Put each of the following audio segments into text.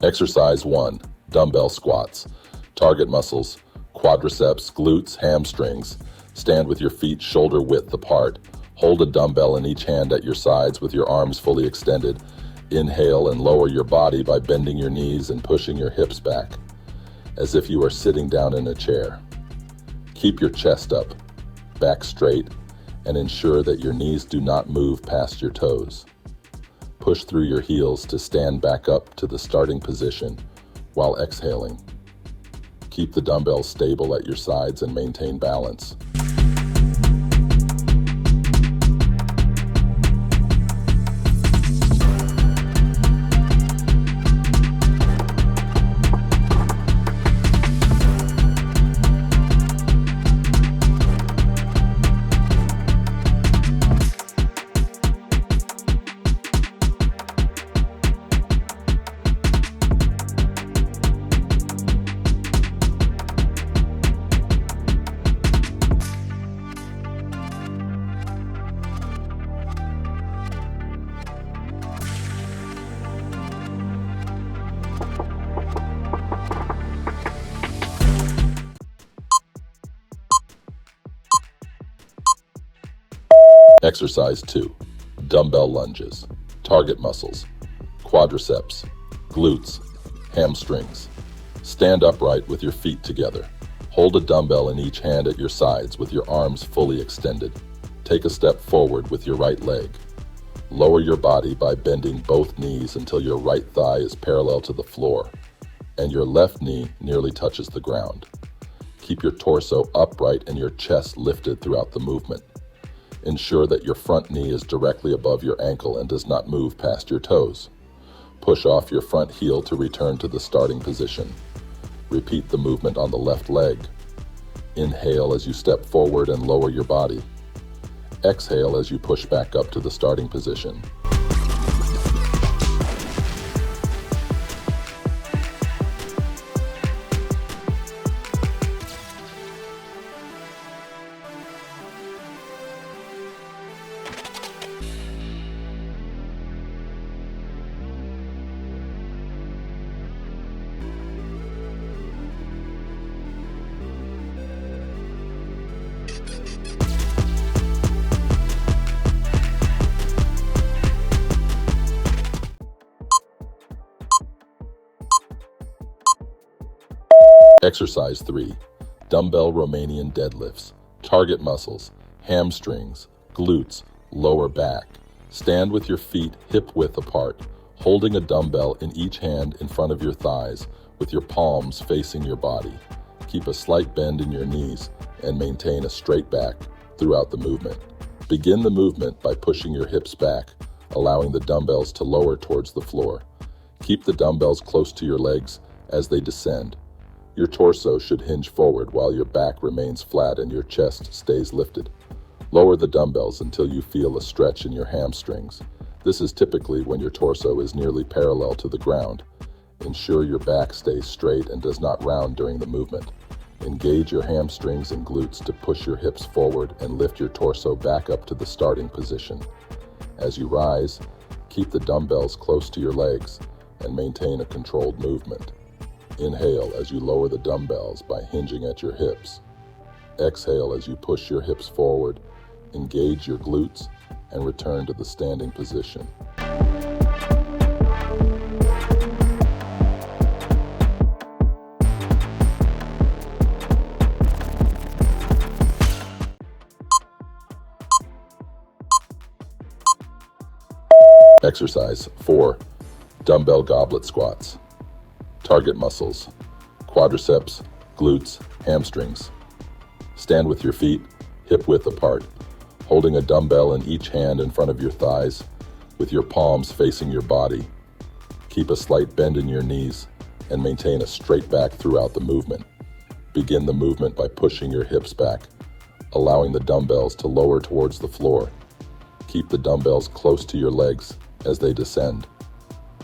Exercise 1. Dumbbell squats. Target muscles: quadriceps, glutes, hamstrings. Stand with your feet shoulder width apart. Hold a dumbbell in each hand at your sides with your arms fully extended. Inhale and lower your body by bending your knees and pushing your hips back, as if you are sitting down in a chair. Keep your chest up, back straight, and ensure that your knees do not move past your toes. Push through your heels to stand back up to the starting position while exhaling. Keep the dumbbells stable at your sides and maintain balance. Exercise 2. Dumbbell lunges. Target muscles: quadriceps, glutes, hamstrings. Stand upright with your feet together. Hold a dumbbell in each hand at your sides with your arms fully extended. Take a step forward with your right leg. Lower your body by bending both knees until your right thigh is parallel to the floor and your left knee nearly touches the ground. Keep your torso upright and your chest lifted throughout the movement. Ensure that your front knee is directly above your ankle and does not move past your toes. Push off your front heel to return to the starting position. Repeat the movement on the left leg. Inhale as you step forward and lower your body. Exhale as you push back up to the starting position. Exercise 3. Dumbbell Romanian deadlifts. Target muscles: hamstrings, glutes, lower back. Stand with your feet hip width apart, holding a dumbbell in each hand in front of your thighs with your palms facing your body. Keep a slight bend in your knees and maintain a straight back throughout the movement. Begin the movement by pushing your hips back, allowing the dumbbells to lower towards the floor. Keep the dumbbells close to your legs as they descend. Your torso should hinge forward while your back remains flat and your chest stays lifted. Lower the dumbbells until you feel a stretch in your hamstrings. This is typically when your torso is nearly parallel to the ground. Ensure your back stays straight and does not round during the movement. Engage your hamstrings and glutes to push your hips forward and lift your torso back up to the starting position. As you rise, keep the dumbbells close to your legs and maintain a controlled movement. Inhale as you lower the dumbbells by hinging at your hips. Exhale as you push your hips forward, engage your glutes, and return to the standing position. Exercise 4. Dumbbell goblet squats. Target muscles: quadriceps, glutes, hamstrings. Stand with your feet hip width apart, holding a dumbbell in each hand in front of your thighs with your palms facing your body. Keep a slight bend in your knees and maintain a straight back throughout the movement. Begin the movement by pushing your hips back, allowing the dumbbells to lower towards the floor. Keep the dumbbells close to your legs as they descend.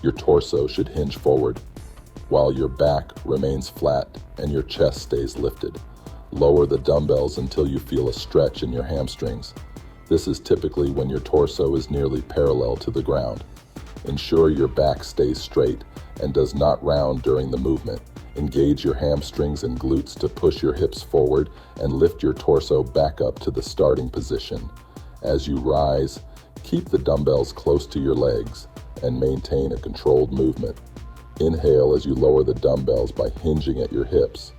Your torso should hinge forward, while your back remains flat and your chest stays lifted. Lower the dumbbells until you feel a stretch in your hamstrings. This is typically when your torso is nearly parallel to the ground. Ensure your back stays straight and does not round during the movement. Engage your hamstrings and glutes to push your hips forward and lift your torso back up to the starting position. As you rise, keep the dumbbells close to your legs and maintain a controlled movement. Inhale as you lower the dumbbells by hinging at your hips.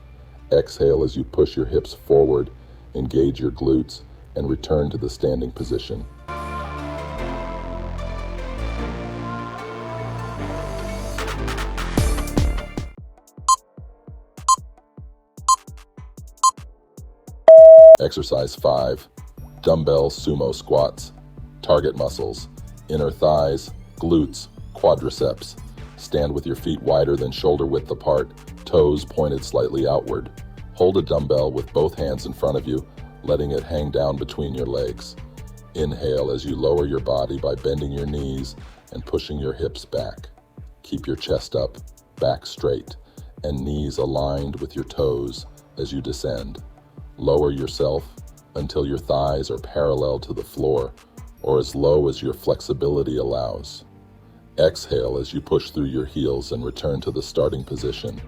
Exhale as you push your hips forward, engage your glutes, and return to the standing position. Exercise 5. Dumbbell sumo squats. Target muscles: inner thighs, glutes, quadriceps. Stand with your feet wider than shoulder width apart, toes pointed slightly outward. Hold a dumbbell with both hands in front of you, letting it hang down between your legs. Inhale as you lower your body by bending your knees and pushing your hips back. Keep your chest up, back straight, and knees aligned with your toes as you descend. Lower yourself until your thighs are parallel to the floor, or as low as your flexibility allows. Exhale as you push through your heels and return to the starting position.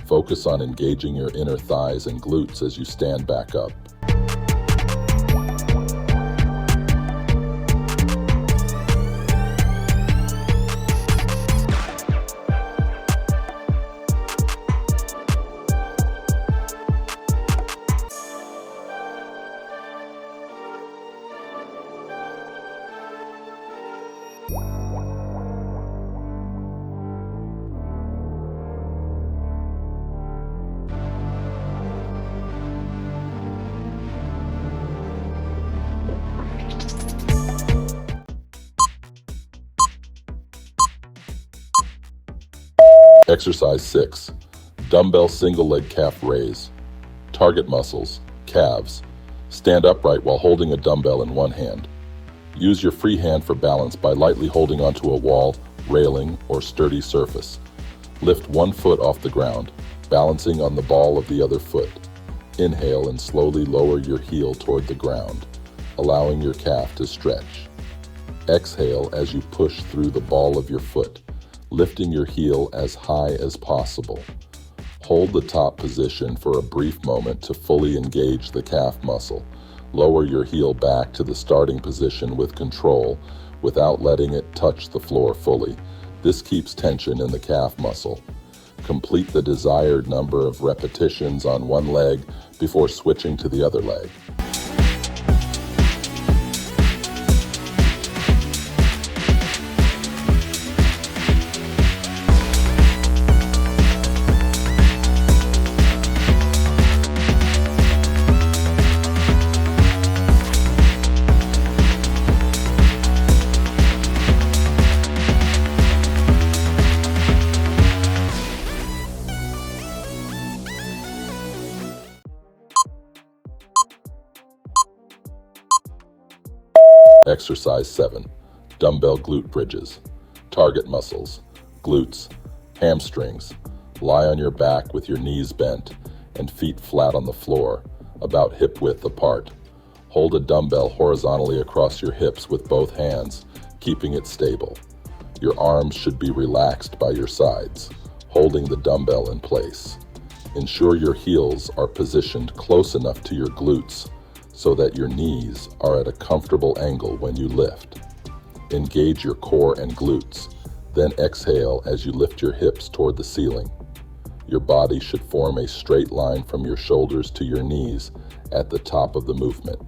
Focus on engaging your inner thighs and glutes as you stand back up. Exercise 6. Dumbbell single leg calf raise. Target muscles: calves. Stand upright while holding a dumbbell in one hand. Use your free hand for balance by lightly holding onto a wall, railing, or sturdy surface. Lift one foot off the ground, balancing on the ball of the other foot. Inhale and slowly lower your heel toward the ground, allowing your calf to stretch. Exhale as you push through the ball of your foot, lifting your heel as high as possible. Hold the top position for a brief moment to fully engage the calf muscle. Lower your heel back to the starting position with control without letting it touch the floor fully. This keeps tension in the calf muscle. Complete the desired number of repetitions on one leg before switching to the other leg. Exercise 7. Dumbbell glute bridges. Target muscles: glutes, hamstrings. Lie on your back with your knees bent and feet flat on the floor, about hip width apart. Hold a dumbbell horizontally across your hips with both hands, keeping it stable. Your arms should be relaxed by your sides, holding the dumbbell in place. Ensure your heels are positioned close enough to your glutes so that your knees are at a comfortable angle when you lift. Engage your core and glutes, then exhale as you lift your hips toward the ceiling. Your body should form a straight line from your shoulders to your knees at the top of the movement.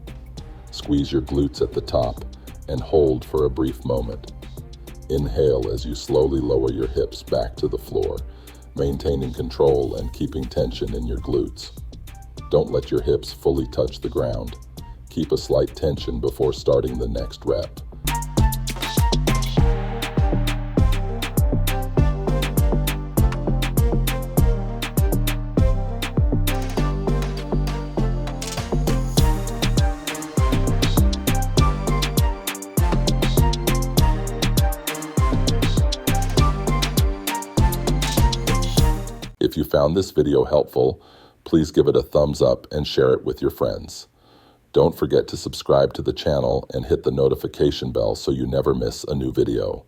Squeeze your glutes at the top and hold for a brief moment. Inhale as you slowly lower your hips back to the floor, maintaining control and keeping tension in your glutes. Don't let your hips fully touch the ground. Keep a slight tension before starting the next rep. If you found this video helpful, please give it a thumbs up and share it with your friends. Don't forget to subscribe to the channel and hit the notification bell so you never miss a new video.